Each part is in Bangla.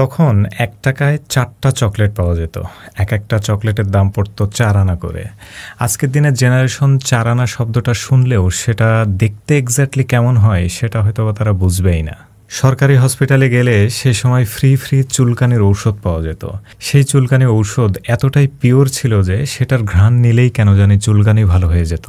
তখন ১ টাকায় ৪টা চকলেট পাওয়া যেত। একটা চকলেটের দাম পড়তো ৪ আনা করে। আজকের দিনের জেনারেশন ৪ আনা শব্দটা শুনলেও সেটা দেখতে এক্স্যাক্টলি কেমন হয় সেটা হয়তো তারা বুঝবেই না। সরকারি হসপিটালে গেলে সে সময় ফ্রি চুলকানির ঔষধ পাওয়া যেত। সেই চুলকানির ঔষধ এতটাই পিওর ছিল যে সেটার ঘ্রাণ নিলেই কেন জানি চুলকানি ভালো হয়ে যেত।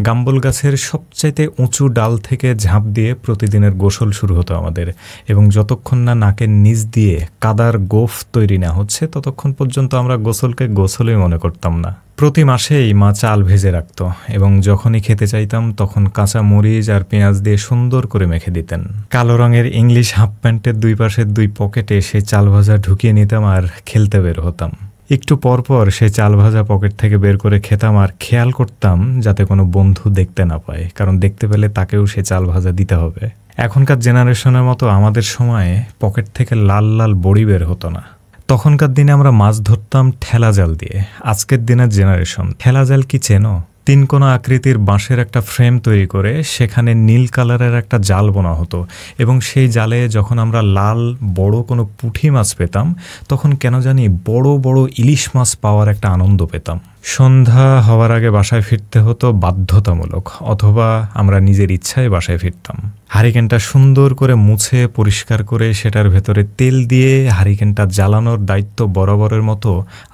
গাম্বল গাছের সবচাইতে উঁচু ডাল থেকে ঝাঁপ দিয়ে প্রতিদিনের গোসল শুরু হতো আমাদের, এবং যতক্ষণ না নাকের নিচ দিয়ে কাদার গোফ তৈরি না হচ্ছে ততক্ষণ পর্যন্ত আমরা গোসলকে গোসলই মনে করতাম না। প্রতি মাসেই মা চাল ভেজে রাখত এবং যখনই খেতে চাইতাম তখন কাঁচা মরিচ আর পেঁয়াজ দিয়ে সুন্দর করে মেখে দিতেন। কালো রঙের ইংলিশ হাফ প্যান্টের ২ পাশের ২ পকেটে সেই চাল ভাজা ঢুকিয়ে নিতাম আর খেলতে বের হতাম। একটু পরপর সেই চাল ভাজা পকেট থেকে বের করে খেতাম আর খেয়াল করতাম যাতে কোনো বন্ধু দেখতে না পায়, কারণ দেখতে পেলে তাকেও সে চাল ভাজা দিতে হবে। এখনকার জেনারেশনের মতো আমাদের সময়ে পকেট থেকে লাল লাল বড়ি বের হতো না। তখনকার দিনে আমরা মাছ ধরতাম ঠেলা জাল দিয়ে। আজকের দিনের জেনারেশন ঠেলা জাল কি চেনো? ৩ কোনা আকৃতির বাঁশের একটা ফ্রেম তৈরি করে সেখানে নীল কালারের একটা জাল বোনা হতো, এবং সেই জালে যখন আমরা লাল বড় কোনো পুঁটি মাছ পেতাম তখন কেন জানি বড় বড় ইলিশ মাছ পাওয়ার একটা আনন্দ পেতাম। সন্ধ্যা হওয়ার আগে বাসায় ফিরতে হতো বাধ্যতামূলক, অথবা আমরা নিজের ইচ্ছায় বাসায় ফিরতাম। হারিকেনটা সুন্দর করে মুছে পরিষ্কার করে সেটার ভেতরে তেল দিয়ে হারিকেনটা জ্বালানোর দায়িত্ব বরাবরের মতো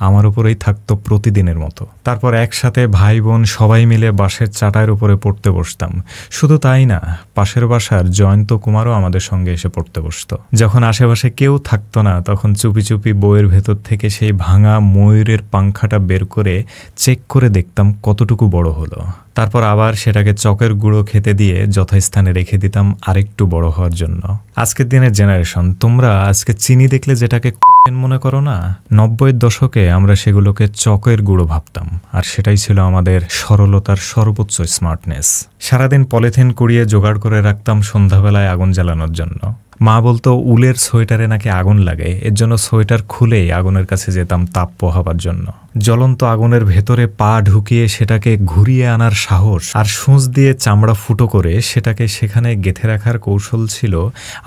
আমার উপরেই থাকতো প্রতিদিনের মতো। তারপর একসাথে ভাই বোন সবাই মিলে বাঁশের চাটাইয়ের উপরে পড়তে বসতাম। শুধু তাই না, পাশের বাসার জয়ন্ত কুমারও আমাদের সঙ্গে এসে পড়তে বসতো। যখন আশেপাশে কেউ থাকতো না তখন চুপি চুপি বইয়ের ভেতর থেকে সেই ভাঙা ময়ূরের পাংখাটা বের করে চেক করে দেখতাম কতটুকু বড় হলো। তারপর আবার সেটাকে চকের গুঁড়ো খেতে দিয়ে যথাস্থানে রেখে দিতাম আরেকটু বড় হওয়ার জন্য। আজকের দিনের জেনারেশন, তোমরা আজকে চিনি দেখলে যেটাকে মনে করো না, ৯০-এর দশকে আমরা সেগুলোকে চকের গুঁড়ো ভাবতাম, আর সেটাই ছিল আমাদের সরলতার সর্বোচ্চ স্মার্টনেস। সারাদিন পলিথিন কুড়িয়ে জোগাড় করে রাখতাম সন্ধ্যাবেলায় আগুন জ্বালানোর জন্য। মা বলতো উলের সোয়েটারে নাকি আগুন লাগে, এর জন্য সোয়েটার খুলেই আগুনের কাছে যেতাম তাপ পোহাবার জন্য। জ্বলন্ত আগুনের ভেতরে পা ঢুকিয়ে সেটাকে ঘুরিয়ে আনার সাহস আর সূঁচ দিয়ে চামড়া ফুটো করে সেটাকে সেখানে গেঁথে রাখার কৌশল ছিল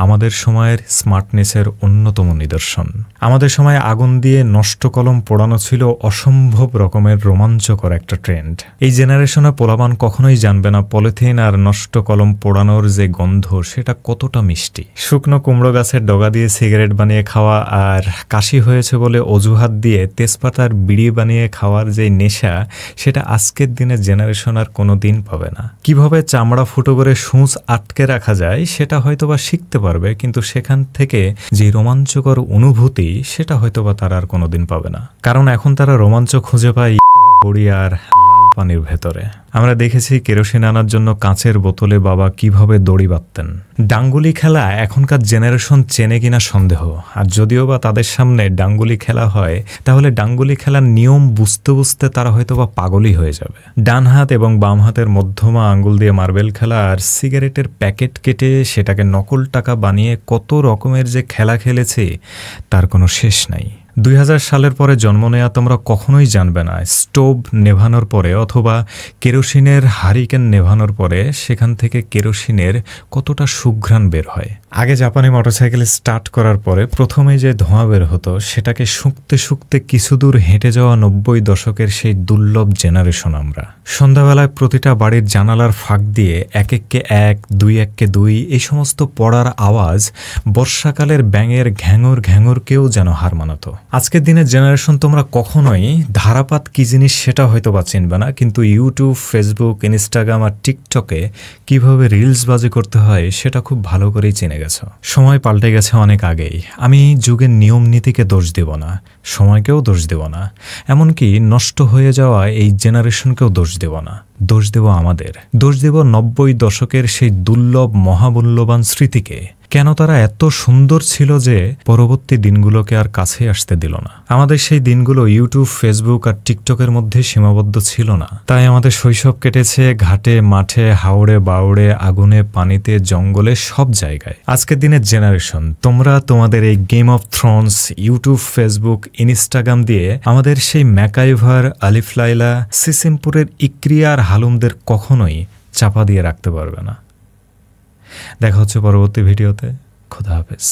আমাদের সময়ের স্মার্টনেসের অন্যতম নিদর্শন। আমাদের সময় আগুন দিয়ে নষ্ট কলম পোড়ানো ছিল অসম্ভব রকমের রোমাঞ্চকর একটা ট্রেন্ড। এই জেনারেশনে পোলাপান কখনোই জানবে না পলিথিন আর নষ্ট কলম পোড়ানোর যে গন্ধ সেটা কতটা মিষ্টি। শুকনো কুমড়ো গাছের ডগা দিয়ে সিগারেট বানিয়ে খাওয়া আর কাশি হয়েছে বলে অজুহাত দিয়ে তেজপাতার বিড়ি বানিয়ে খাওয়ার যে নেশা, সেটা আজকের দিনের জেনারেশন আর কোনো দিন পাবে না। কিভাবে চামড়া ফুটো করে সূঁচ আটকে রাখা যায় সেটা হয়তোবা শিখতে পারবে, কিন্তু সেখান থেকে যে রোমাঞ্চকর অনুভূতি সেটা হয়তোবা তারা আর কোনোদিন পাবে না, কারণ এখন তারা রোমাঞ্চ খুঁজে পায় বড়ি আর পানির ভেতরে। আমরা দেখেছি কেরোসিন আনার জন্য কাঁচের বোতলে বাবা কিভাবে দড়ি বাঁধতেন। ডাঙ্গুলি খেলা এখনকার জেনারেশন চেনে কিনা সন্দেহ, আর যদিও বা তাদের সামনে ডাঙ্গুলি খেলা হয় তাহলে ডাঙ্গুলি খেলার নিয়ম বুঝতে বুঝতে তারা হয়তো বা পাগলই হয়ে যাবে। ডান হাত এবং বাম হাতের মধ্যমা আঙ্গুল দিয়ে মার্বেল খেলা আর সিগারেটের প্যাকেট কেটে সেটাকে নকল টাকা বানিয়ে কত রকমের যে খেলা খেলেছে তার কোনো শেষ নাই। ২০০০ সালের পরে জন্ম নেয়া তোমরা কখনোই জানবে না স্টোভ নেভানোর পরে অথবা কেরোসিনের হারিকেন নেভানোর পরে সেখান থেকে কেরোসিনের কতটা সুঘ্রাণ বের হয়। আগে জাপানি মোটরসাইকেল স্টার্ট করার পরে প্রথমে যে ধোঁয়া বের হতো সেটাকে শুঁকতে শুঁকতে কিছু দূর হেঁটে যাওয়া ৯০ দশকের সেই দুর্লভ জেনারেশন আমরা। সন্ধ্যাবেলায় প্রতিটা বাড়ির জানালার ফাঁক দিয়ে ১-১কে ১, ২-১কে ২ এই সমস্ত পড়ার আওয়াজ বর্ষাকালের ব্যাঙের ঘ্যাঙর ঘ্যাঙরকেও যেন হার মানাতো। আজকের দিনের জেনারেশন তোমরা কখনোই ধারাপাত কি জিনিস সেটা হয়তো বা চিনবে না, কিন্তু ইউটিউব, ফেসবুক, ইনস্টাগ্রাম আর টিকটকে কিভাবে রিলস বাজি করতে হয় সেটা খুব ভালো করেই চিনে গেছো। সময় পাল্টে গেছে অনেক আগেই। আমি যুগের নিয়ম নীতিকে দোষ দেব না, সময়কেও দোষ দেব না, এমনকি নষ্ট হয়ে যাওয়া এই জেনারেশনকেও দোষ দেব না। দোষ দেব আমাদের, দোষ দেব ৯০ দশকের সেই দুর্লভ মহামূল্যবান স্মৃতিকে। কেন তারা এত সুন্দর ছিল যে পরবর্তী দিনগুলোকে আর কাছে আসতে দিল না। আমাদের সেই দিনগুলো ইউটিউব, ফেসবুক আর টিকটকের মধ্যে সীমাবদ্ধ ছিল না, তাই আমাদের শৈশব কেটেছে ঘাটে, মাঠে, হাওড়ে বাউড়ে, আগুনে, পানিতে, জঙ্গলে, সব জায়গায়। আজকের দিনের জেনারেশন তোমরা তোমাদের এই game of Thrones, YouTube, Facebook, Instagram দিয়ে আমাদের সেই ম্যাকাইভার, আলিফ লাইলা, সিসিমপুরের ইক্রিয়া আর হালুমদের কখনোই চাপা দিয়ে রাখতে পারবে না। দেখা হচ্ছে পরবর্তী ভিডিওতে। খোদা হাফেজ।